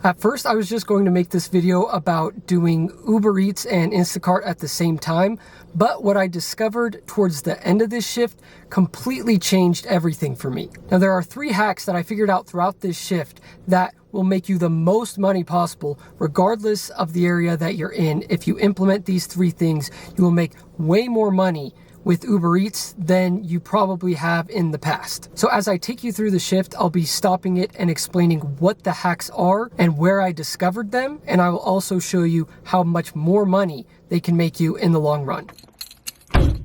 At first, I was just going to make this video about doing Uber Eats and Instacart at the same time, but what I discovered towards the end of this shift completely changed everything for me. Now, there are 3 hacks that I figured out throughout this shift that will make you the most money possible, regardless of the area that you're in. If you implement these 3 things, you will make way more money with Uber Eats than you probably have in the past. So as I take you through the shift, I'll be stopping it and explaining what the hacks are and where I discovered them. And I will also show you how much more money they can make you in the long run.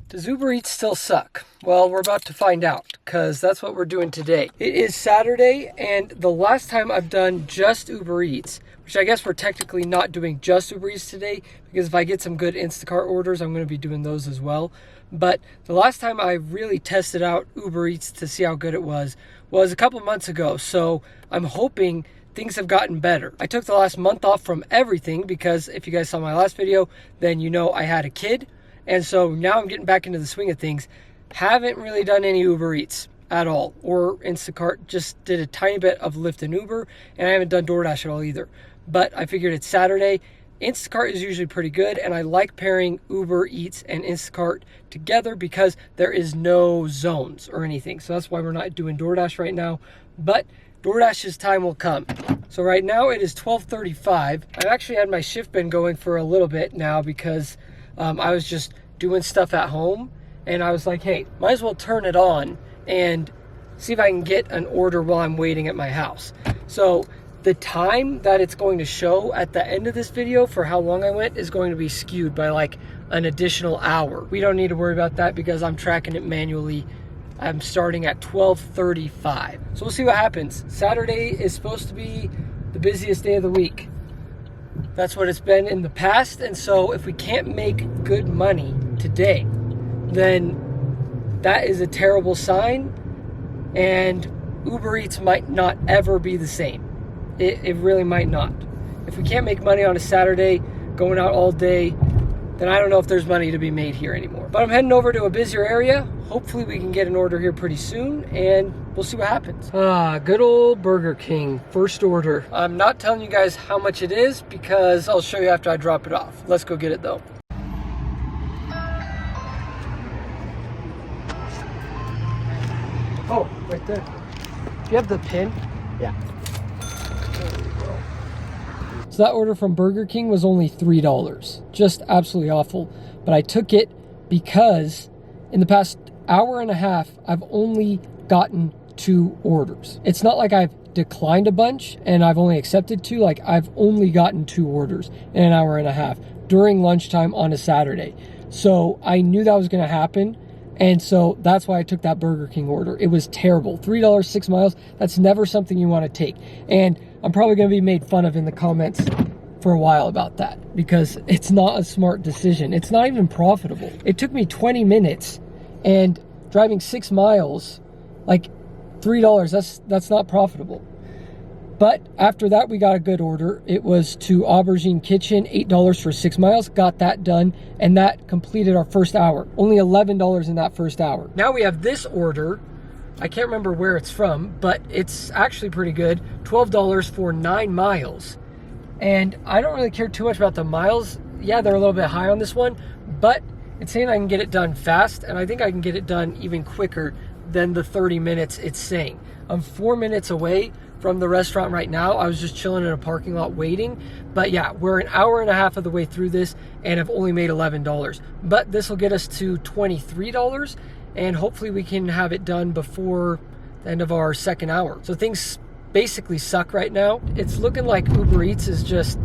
Does Uber Eats still suck? Well, we're about to find out, because that's what we're doing today. It is Saturday, and the last time I've done just Uber Eats, which I guess we're technically not doing just Uber Eats today, because if I get some good Instacart orders, I'm going to be doing those as well. But the last time I really tested out Uber Eats to see how good it was a couple months ago. So I'm hoping things have gotten better. I took the last month off from everything because if you guys saw my last video, then you know I had a kid. And so now I'm getting back into the swing of things. Haven't really done any Uber Eats at all, or Instacart. Just did a tiny bit of Lyft and Uber, and I haven't done DoorDash at all either. But I figured it's Saturday. Instacart is usually pretty good, and I like pairing Uber Eats and Instacart together because there is no zones or anything. So that's why we're not doing DoorDash right now, but DoorDash's time will come. So right now it is 12:35. I've actually had my shift been going for a little bit now because I was just doing stuff at home, and I was like, hey, might as well turn it on and see if I can get an order while I'm waiting at my house. So the time that it's going to show at the end of this video for how long I went is going to be skewed by like an additional hour. We don't need to worry about that because I'm tracking it manually. I'm starting at 12:35. So we'll see what happens. Saturday is supposed to be the busiest day of the week. That's what it's been in the past. And so if we can't make good money today, then that is a terrible sign. And Uber Eats might not ever be the same. It really might not. If we can't make money on a Saturday, going out all day, then I don't know if there's money to be made here anymore. But I'm heading over to a busier area. Hopefully we can get an order here pretty soon, and we'll see what happens. Good old Burger King, first order. I'm not telling you guys how much it is because I'll show you after I drop it off. Let's go get it though. Oh, right there. Do you have the pin? Yeah. So that order from Burger King was only $3. Just absolutely awful. But I took it because in the past hour and a half, I've only gotten 2 orders. It's not like I've declined a bunch and I've only accepted 2. Like, I've only gotten 2 orders in an hour and a half during lunchtime on a Saturday. So I knew that was going to happen. And so that's why I took that Burger King order. It was terrible. $3, 6 miles. That's never something you want to take. And I'm probably going to be made fun of in the comments for a while about that because it's not a smart decision. It's not even profitable. It took me 20 minutes and driving 6 miles, like $3, that's not profitable. But after that, we got a good order. It was to Aubergine Kitchen, $8 for 6 miles. Got that done, and that completed our first hour. Only $11 in that first hour. Now we have this order. I can't remember where it's from, but it's actually pretty good. $12 for 9 miles. And I don't really care too much about the miles. Yeah, they're a little bit high on this one, but it's saying I can get it done fast, and I think I can get it done even quicker than the 30 minutes it's saying. I'm 4 minutes away from the restaurant right now. I was just chilling in a parking lot waiting. But yeah, we're an hour and a half of the way through this and have only made $11. But this will get us to $23, and hopefully we can have it done before the end of our second hour. So things basically suck right now. It's looking like Uber Eats is just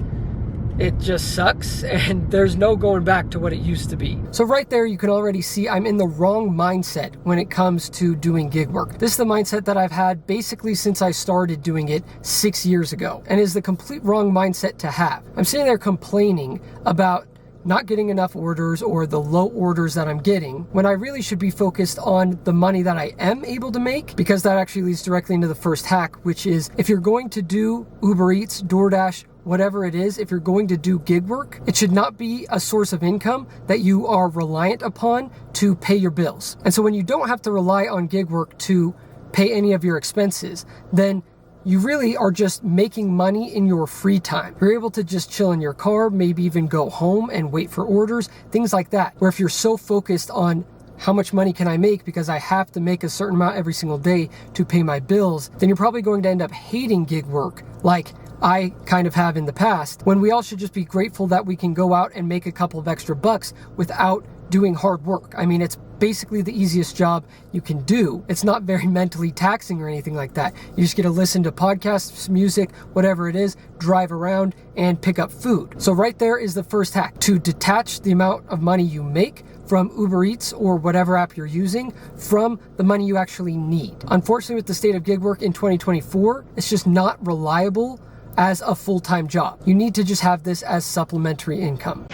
sucks, and there's no going back to what it used to be. So right there, you can already see I'm in the wrong mindset when it comes to doing gig work. This is the mindset that I've had basically since I started doing it 6 years ago, and is the complete wrong mindset to have. I'm sitting there complaining about not getting enough orders or the low orders that I'm getting when I really should be focused on the money that I am able to make, because that actually leads directly into the first hack, which is if you're going to do Uber Eats, DoorDash, whatever it is, if you're going to do gig work, it should not be a source of income that you are reliant upon to pay your bills. And so when you don't have to rely on gig work to pay any of your expenses, then you really are just making money in your free time. You're able to just chill in your car, maybe even go home and wait for orders, things like that. Where if you're so focused on how much money can I make because I have to make a certain amount every single day to pay my bills, then you're probably going to end up hating gig work like I kind of have in the past, when we all should just be grateful that we can go out and make a couple of extra bucks without doing hard work. I mean, it's basically the easiest job you can do. It's not very mentally taxing or anything like that. You just get to listen to podcasts, music, whatever it is, drive around and pick up food. So right there is the first hack, to detach the amount of money you make from Uber Eats or whatever app you're using from the money you actually need. Unfortunately, with the state of gig work in 2024, it's just not reliable as a full-time job. You need to just have this as supplementary income.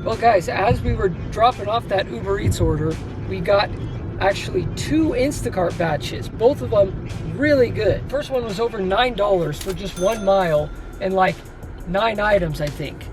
Well guys, as we were dropping off that Uber Eats order, we got actually 2 Instacart batches, both of them really good. First one was over $9 for just 1 mile and like 9 items, I think.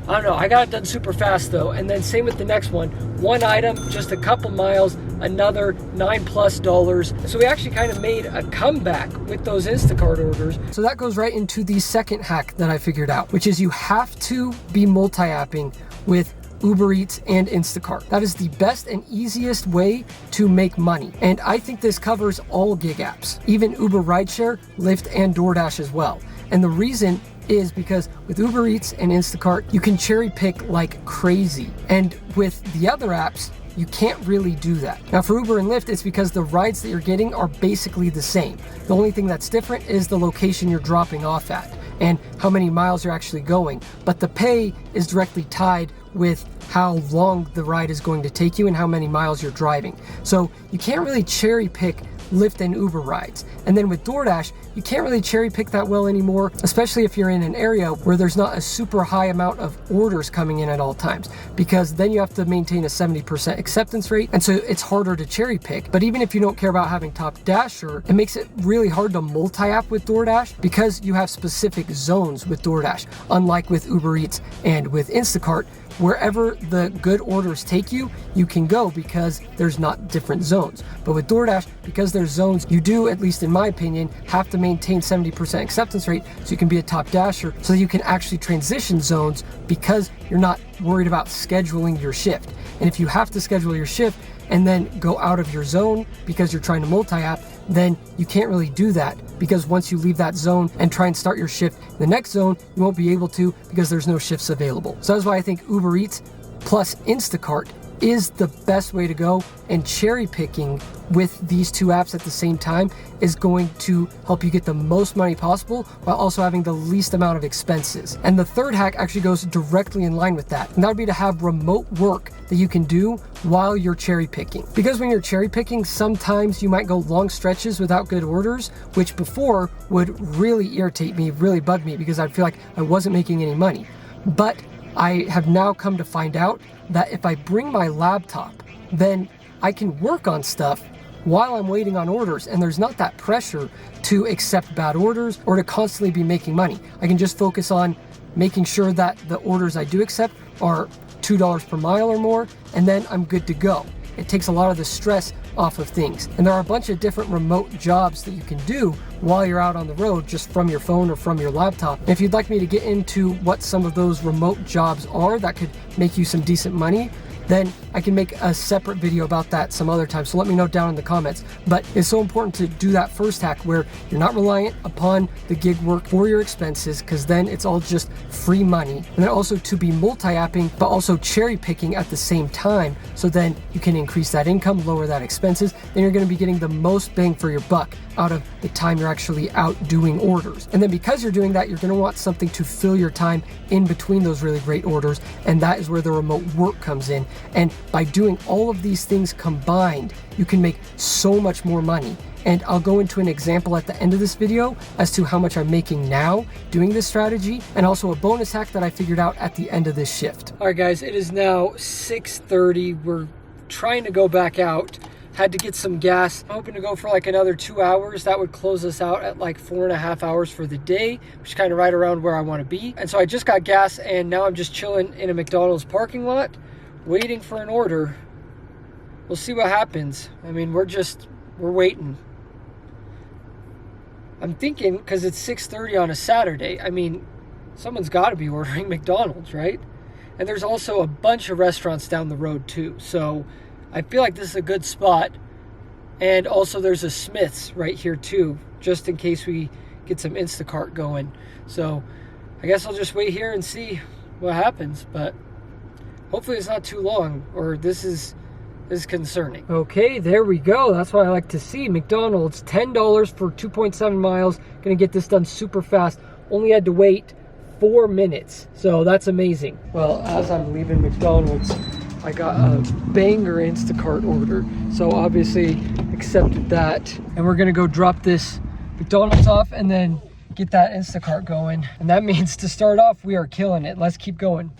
I don't know, I got it done super fast though. And then same with the next one, 1 item, just a couple miles, another $9+. So we actually kind of made a comeback with those Instacart orders. So that goes right into the second hack that I figured out, which is you have to be multi-apping with Uber Eats and Instacart. That is the best and easiest way to make money. And I think this covers all gig apps, even Uber Rideshare, Lyft, and DoorDash as well. And the reason is because with Uber Eats and Instacart, you can cherry pick like crazy. And with the other apps, you can't really do that. Now for Uber and Lyft, it's because the rides that you're getting are basically the same. The only thing that's different is the location you're dropping off at and how many miles you're actually going. But the pay is directly tied with how long the ride is going to take you and how many miles you're driving. So you can't really cherry pick Lyft and Uber rides. And then with DoorDash, you can't really cherry pick that well anymore, especially if you're in an area where there's not a super high amount of orders coming in at all times, because then you have to maintain a 70% acceptance rate. And so it's harder to cherry pick. But even if you don't care about having top dasher, it makes it really hard to multi-app with DoorDash because you have specific zones with DoorDash, unlike with Uber Eats and with Instacart. Wherever the good orders take you, you can go because there's not different zones. But with DoorDash, because there's zones, you do, at least in my opinion, have to maintain 70% acceptance rate so you can be a top dasher, so that you can actually transition zones because you're not worried about scheduling your shift. And if you have to schedule your shift and then go out of your zone because you're trying to multi-app, then you can't really do that, because once you leave that zone and try and start your shift in the next zone, you won't be able to because there's no shifts available. So that's why I think Uber Eats plus Instacart is the best way to go, and cherry picking with these 2 apps at the same time is going to help you get the most money possible while also having the least amount of expenses. And the third hack actually goes directly in line with that, and that would be to have remote work that you can do while you're cherry picking. Because when you're cherry picking, sometimes you might go long stretches without good orders, which before would really irritate me, really bug me, because I'd feel like I wasn't making any money. But I have now come to find out that if I bring my laptop, then I can work on stuff while I'm waiting on orders, and there's not that pressure to accept bad orders or to constantly be making money. I can just focus on making sure that the orders I do accept are $2 per mile or more, and then I'm good to go. It takes a lot of the stress off of things. And there are a bunch of different remote jobs that you can do while you're out on the road, just from your phone or from your laptop. And if you'd like me to get into what some of those remote jobs are that could make you some decent money, then I can make a separate video about that some other time. So let me know down in the comments. But it's so important to do that first hack where you're not reliant upon the gig work for your expenses, because then it's all just free money. And then also to be multi-apping, but also cherry picking at the same time. So then you can increase that income, lower that expenses. Then you're going to be getting the most bang for your buck out of the time you're actually out doing orders. And then because you're doing that, you're going to want something to fill your time in between those really great orders. And that is where the remote work comes in. And by doing all of these things combined, you can make so much more money. And I'll go into an example at the end of this video as to how much I'm making now doing this strategy, and also a bonus hack that I figured out at the end of this shift. All right, guys, it is now 6:30. We're trying to go back out. had to get some gas. I'm hoping to go for like another 2 hours. That would close us out at like 4.5 hours for the day, which is kind of right around where I want to be. And so I just got gas, and now I'm just chilling in a McDonald's parking lot, waiting for an order. We'll see what happens. I mean, we're waiting. I'm thinking, because it's 6:30 on a Saturday, I mean, someone's got to be ordering McDonald's, right? And there's also a bunch of restaurants down the road too. So I feel like this is a good spot. And also there's a Smith's right here too, just in case we get some Instacart going. So I guess I'll just wait here and see what happens. But hopefully it's not too long, or this is concerning. Okay, there we go. That's what I like to see. McDonald's, $10 for 2.7 miles. Gonna get this done super fast. Only had to wait 4 minutes. So that's amazing. Well, as I'm leaving McDonald's, I got a banger Instacart order. So obviously accepted that. And we're gonna go drop this McDonald's off and then get that Instacart going. And that means to start off, we are killing it. Let's keep going.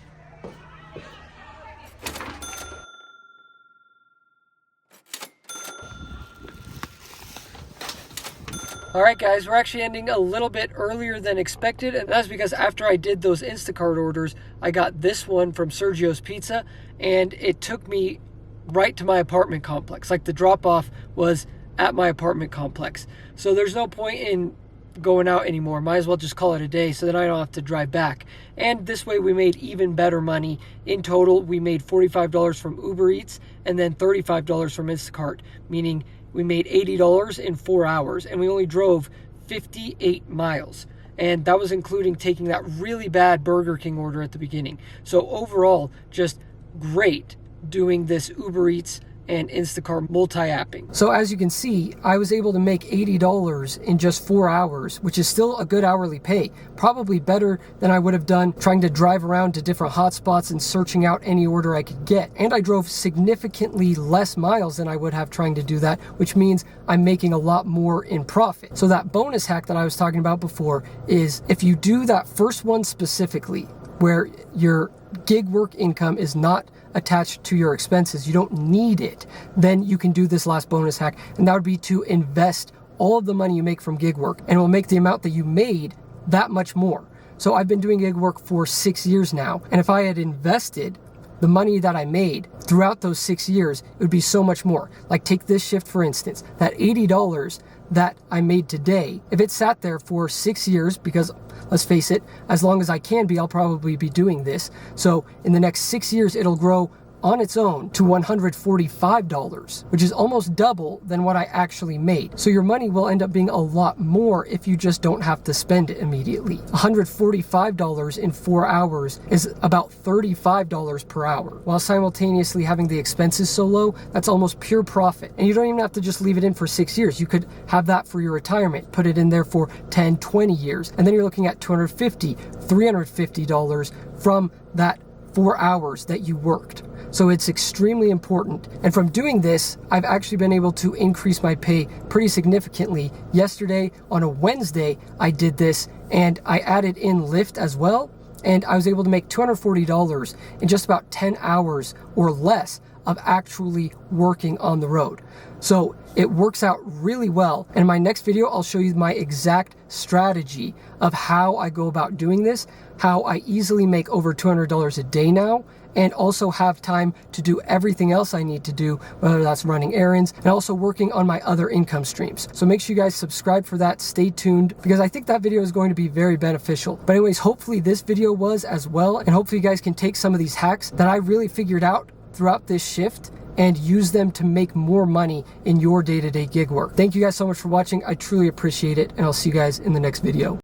All right, guys, we're actually ending a little bit earlier than expected, and that's because after I did those Instacart orders, I got this one from Sergio's Pizza, and it took me right to my apartment complex. Like, the drop-off was at my apartment complex. So there's no point in going out anymore. Might as well just call it a day so that I don't have to drive back. And this way we made even better money. In total, we made $45 from Uber Eats and then $35 from Instacart, meaning we made $80 in 4 hours, and we only drove 58 miles. And that was including taking that really bad Burger King order at the beginning. So overall, just great doing this Uber Eats and Instacart multi-apping. So as you can see, I was able to make $80 in just 4 hours, which is still a good hourly pay. Probably better than I would have done trying to drive around to different hotspots and searching out any order I could get. And I drove significantly less miles than I would have trying to do that, which means I'm making a lot more in profit. So that bonus hack that I was talking about before is, if you do that first one specifically, where your gig work income is not attached to your expenses, you don't need it, then you can do this last bonus hack, and that would be to invest all of the money you make from gig work, and it will make the amount that you made that much more. So I've been doing gig work for 6 years now, and if I had invested the money that I made throughout those 6 years, it would be so much more. Like, take this shift for instance, that $80 that I made today, if it sat there for 6 years, because let's face it, as long as I can be, I'll probably be doing this. So in the next 6 years, it'll grow on its own to $145, which is almost double than what I actually made. So your money will end up being a lot more if you just don't have to spend it immediately. $145 in 4 hours is about $35 per hour, while simultaneously having the expenses so low, that's almost pure profit. And you don't even have to just leave it in for 6 years. You could have that for your retirement, put it in there for 10, 20 years, and then you're looking at $250, $350 from that 4 hours that you worked. So it's extremely important. And from doing this, I've actually been able to increase my pay pretty significantly. Yesterday, on a Wednesday, I did this, and I added in Lyft as well. And I was able to make $240 in just about 10 hours or less of actually working on the road. So it works out really well. And in my next video, I'll show you my exact strategy of how I go about doing this, how I easily make over $200 a day now, and also have time to do everything else I need to do, whether that's running errands and also working on my other income streams. So make sure you guys subscribe for that. Stay tuned, because I think that video is going to be very beneficial. But anyways, hopefully this video was as well, and hopefully you guys can take some of these hacks that I really figured out throughout this shift and use them to make more money in your day-to-day gig work. Thank you guys so much for watching. I truly appreciate it, and I'll see you guys in the next video.